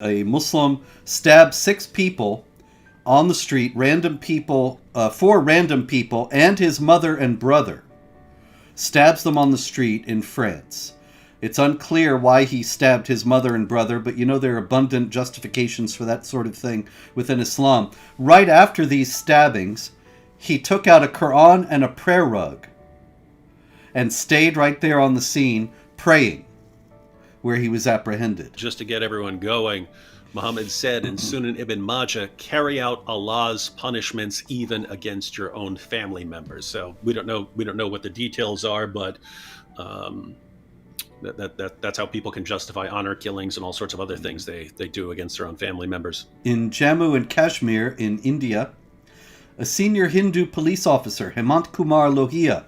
A Muslim stabbed 6 people on the street, random people, 4 random people, and his mother and brother. Stabs them on the street in France. It's unclear why he stabbed his mother and brother, but you know there are abundant justifications for that sort of thing within Islam. Right after these stabbings, he took out a Quran and a prayer rug and stayed right there on the scene praying where he was apprehended. Just to get everyone going, Muhammad said in Sunan ibn Majah, carry out Allah's punishments even against your own family members. So we don't know what the details are, but that's how people can justify honor killings and all sorts of other things they do against their own family members. In Jammu and Kashmir in India, a senior Hindu police officer, Hemant Kumar Lohia,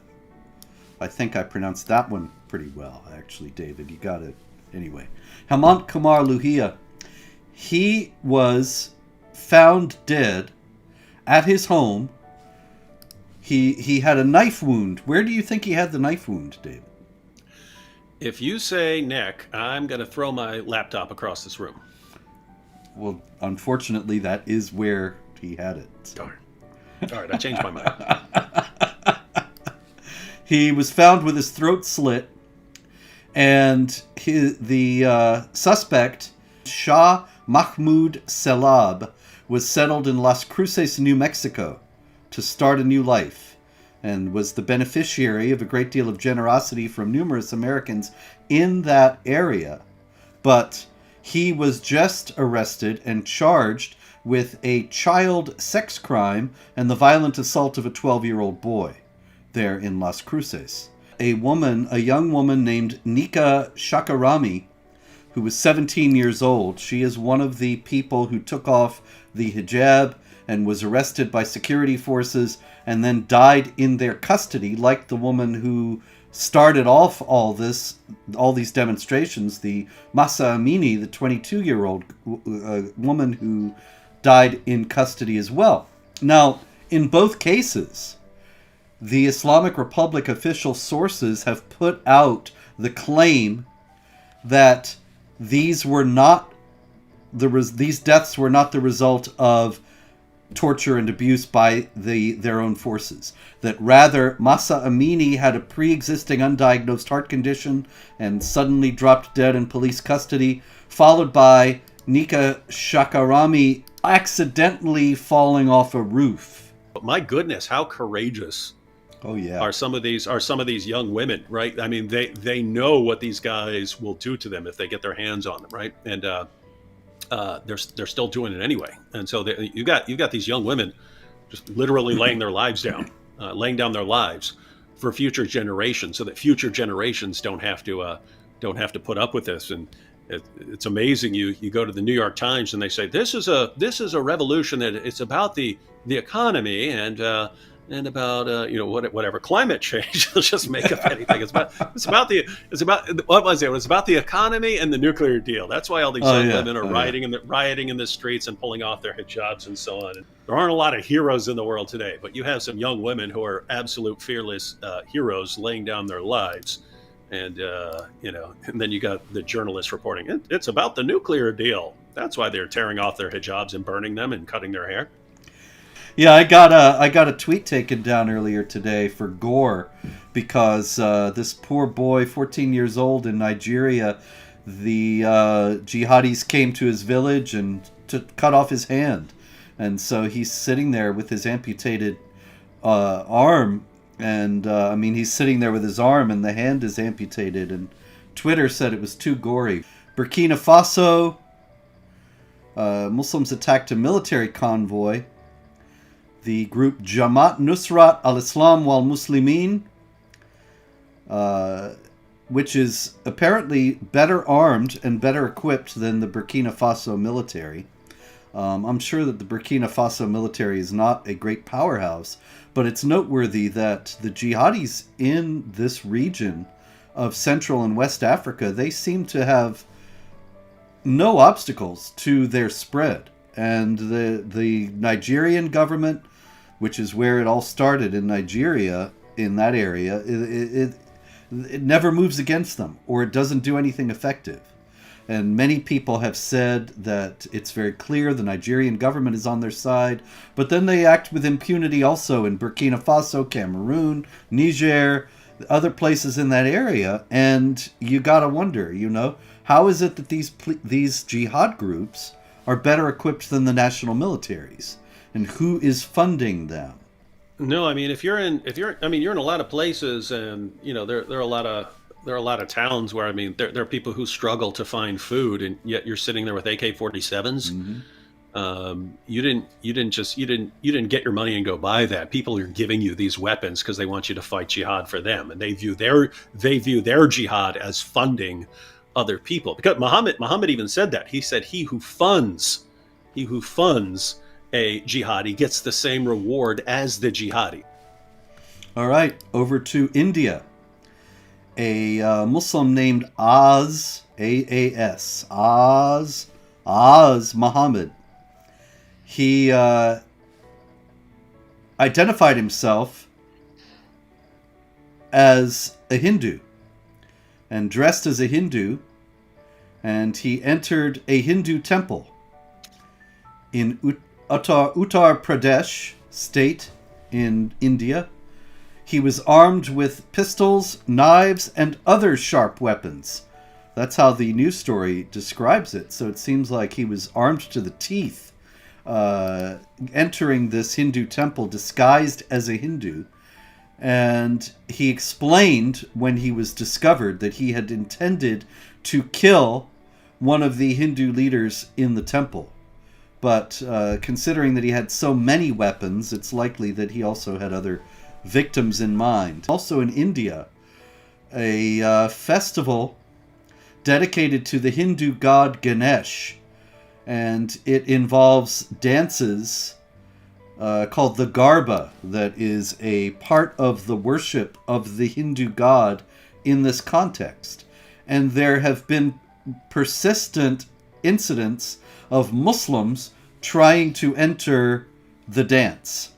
I think I pronounced that one pretty well, actually, David. You got it. Anyway, Hemant Kumar Lohia, he was found dead at his home. He had a knife wound. Where do you think he had the knife wound, David? If you say neck, I'm going to throw my laptop across this room. Well, unfortunately, that is where he had it. So. Darn. All right, I changed my mind. He was found with his throat slit, and the suspect, Shah Mahmoud Selab, was settled in Las Cruces, New Mexico, to start a new life, and was the beneficiary of a great deal of generosity from numerous Americans in that area. But he was just arrested and charged with a child sex crime and the violent assault of a 12-year-old boy there in Las Cruces. A young woman named Nika Shakarami, who was 17 years old. She is one of the people who took off the hijab and was arrested by security forces and then died in their custody, like the woman who started off all these demonstrations, the Masa Amini, the 22-year-old woman who died in custody as well. Now, in both cases, the Islamic Republic official sources have put out the claim that these deaths were not the result of torture and abuse by their own forces. That rather, Masa Amini had a pre-existing undiagnosed heart condition and suddenly dropped dead in police custody, followed by Nika Shakarami accidentally falling off a roof. But my goodness, how courageous! Oh yeah. Are some of these young women, right? I mean, they know what these guys will do to them if they get their hands on them, right? And they're still doing it anyway. And so you got these young women just literally laying their lives down, laying down their lives for future generations, so that future generations don't have to put up with this. And it's amazing. You go to the New York Times and they say this is a revolution, that it's about the economy and about whatever climate change. Let's just make up anything. It's about what was it? It was about the economy and the nuclear deal. That's why all these young women are rioting in the streets and pulling off their hijabs and so on. And there aren't a lot of heroes in the world today, but you have some young women who are absolute fearless heroes, laying down their lives. And and then you got the journalists reporting it's about the nuclear deal. That's why they're tearing off their hijabs and burning them and cutting their hair. Yeah, I got a tweet taken down earlier today for gore because this poor boy, 14 years old in Nigeria, the jihadis came to his village and to cut off his hand, and so he's sitting there with his amputated arm, and he's sitting there with his arm and the hand is amputated, and Twitter said it was too gory. Burkina Faso, Muslims attacked a military convoy. The group Jamaat Nusrat al-Islam wal Muslimin, which is apparently better armed and better equipped than the Burkina Faso military. I'm sure that the Burkina Faso military is not a great powerhouse, but it's noteworthy that the jihadis in this region of Central and West Africa, they seem to have no obstacles to their spread. And the Nigerian government, which is where it all started in Nigeria, in that area, it never moves against them, or it doesn't do anything effective. And many people have said that it's very clear the Nigerian government is on their side, but then they act with impunity also in Burkina Faso, Cameroon, Niger, other places in that area. And you gotta wonder, how is it that these jihad groups are better equipped than the national militaries? And who is funding them? No, I mean, you're in a lot of places, and there are a lot of towns where, I mean, there are people who struggle to find food, and yet you're sitting there with AK-47s. You didn't get your money and go buy that. People are giving you these weapons because they want you to fight jihad for them, and they view their jihad as funding other people. Because Muhammad even said that. He said, he who funds a jihadi gets the same reward as the jihadi. All right, over to India. A Muslim named Oz, A-A-S, Oz Muhammad. He identified himself as a Hindu and dressed as a Hindu, and he entered a Hindu temple in Uttar Pradesh state in India. He was armed with pistols, knives, and other sharp weapons. That's how the news story describes it. So it seems like he was armed to the teeth, entering this Hindu temple disguised as a Hindu. And he explained when he was discovered that he had intended to kill one of the Hindu leaders in the temple. But considering that he had so many weapons, it's likely that he also had other victims in mind. Also in India, a festival dedicated to the Hindu god Ganesh, and it involves dances called the Garba, that is a part of the worship of the Hindu god in this context. And there have been persistent incidents of Muslims trying to enter the dance.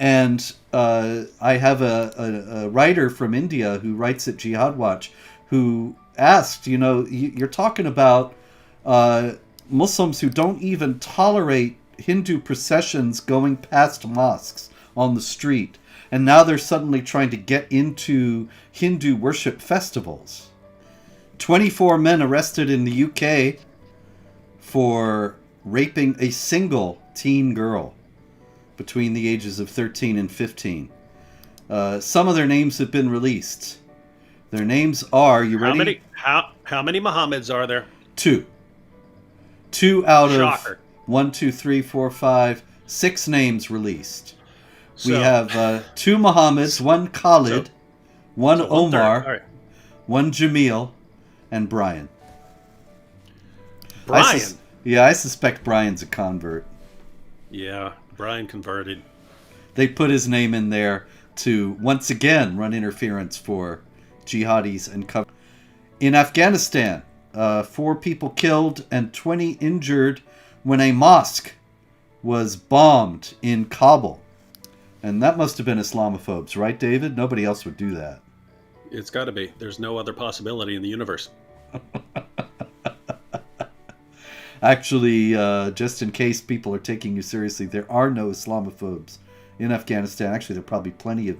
And I have a writer from India who writes at Jihad Watch who asked, you're talking about Muslims who don't even tolerate Hindu processions going past mosques on the street, and now they're suddenly trying to get into Hindu worship festivals. 24 men arrested in the UK for raping a single teen girl between the ages of 13 and 15. Some of their names have been released. Their names are, you ready? How many Muhammads are there? 2. 2 out Shocker. of 1, 2, 3, 4, 5, 6 names released. We have 2 Muhammads, 1 Khalid, 1 Omar, Right. 1 Jamil, and Brian. Brian? I suspect Brian's a convert. Yeah, Brian converted. They put his name in there to once again run interference for jihadis and cover. In Afghanistan, 4 people killed and 20 injured when a mosque was bombed in Kabul. And that must have been Islamophobes, right, David? Nobody else would do that. It's got to be. There's no other possibility in the universe. Actually, just in case people are taking you seriously, there are no Islamophobes in Afghanistan. Actually, there are probably plenty of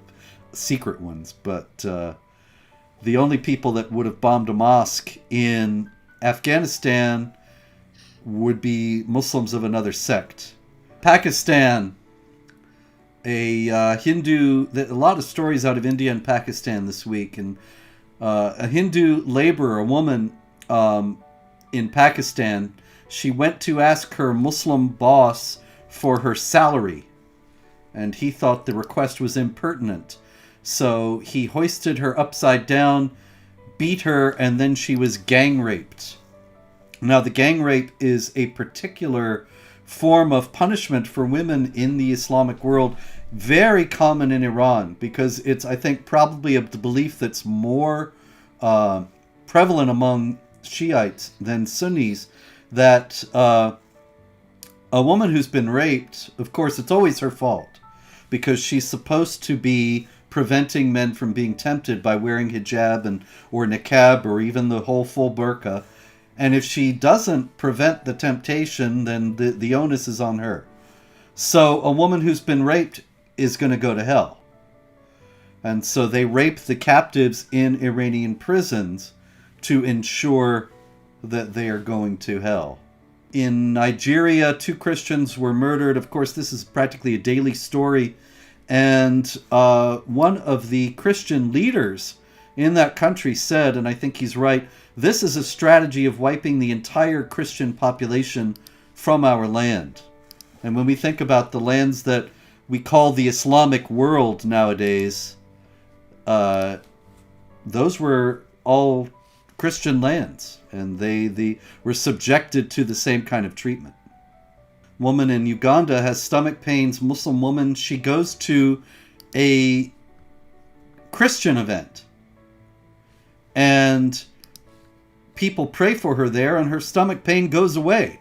secret ones, but the only people that would have bombed a mosque in Afghanistan would be Muslims of another sect. Pakistan, a lot of stories out of India and Pakistan this week, and a Hindu laborer, a woman in Pakistan, she went to ask her Muslim boss for her salary, and he thought the request was impertinent. So he hoisted her upside down, beat her, and then she was gang raped. Now, the gang rape is a particular form of punishment for women in the Islamic world, very common in Iran, because it's, I think, probably of the belief that's more prevalent among Shiites than Sunnis, that a woman who's been raped, of course, it's always her fault, because she's supposed to be preventing men from being tempted by wearing hijab or niqab or even the whole full burqa. And if she doesn't prevent the temptation, then the onus is on her. So a woman who's been raped is going to go to hell. And so they rape the captives in Iranian prisons to ensure that they are going to hell. In Nigeria, 2 Christians were murdered. Of course, this is practically a daily story. And one of the Christian leaders in that country said, and I think he's right, this is a strategy of wiping the entire Christian population from our land. And when we think about the lands that we call the Islamic world nowadays, those were all Christian lands, and they were subjected to the same kind of treatment. Woman in Uganda has stomach pains, Muslim woman. She goes to a Christian event, and people pray for her there, and her stomach pain goes away.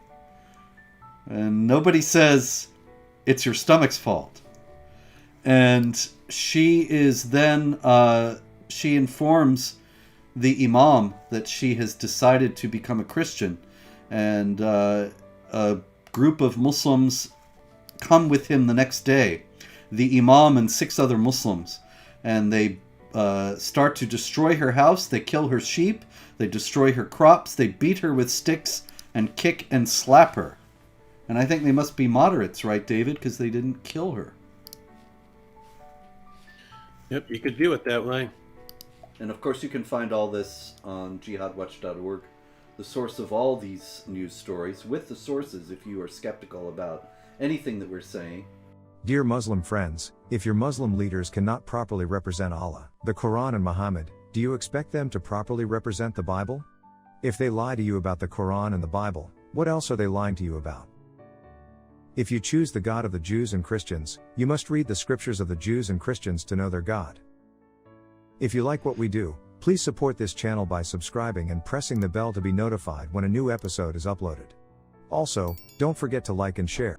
And nobody says, it's your stomach's fault. And she is then, she informs the imam that she has decided to become a Christian. And a group of Muslims come with him the next day, the imam and 6 other Muslims. And they start to destroy her house. They kill her sheep. They destroy her crops. They beat her with sticks and kick and slap her. And I think they must be moderates, right, David? Because they didn't kill her. Yep, you could view it that way. And of course, you can find all this on jihadwatch.org, the source of all these news stories, with the sources if you are skeptical about anything that we're saying. Dear Muslim friends, if your Muslim leaders cannot properly represent Allah, the Quran and Muhammad, do you expect them to properly represent the Bible? If they lie to you about the Quran and the Bible, what else are they lying to you about? If you choose the God of the Jews and Christians, you must read the scriptures of the Jews and Christians to know their God. If you like what we do, please support this channel by subscribing and pressing the bell to be notified when a new episode is uploaded. Also, don't forget to like and share.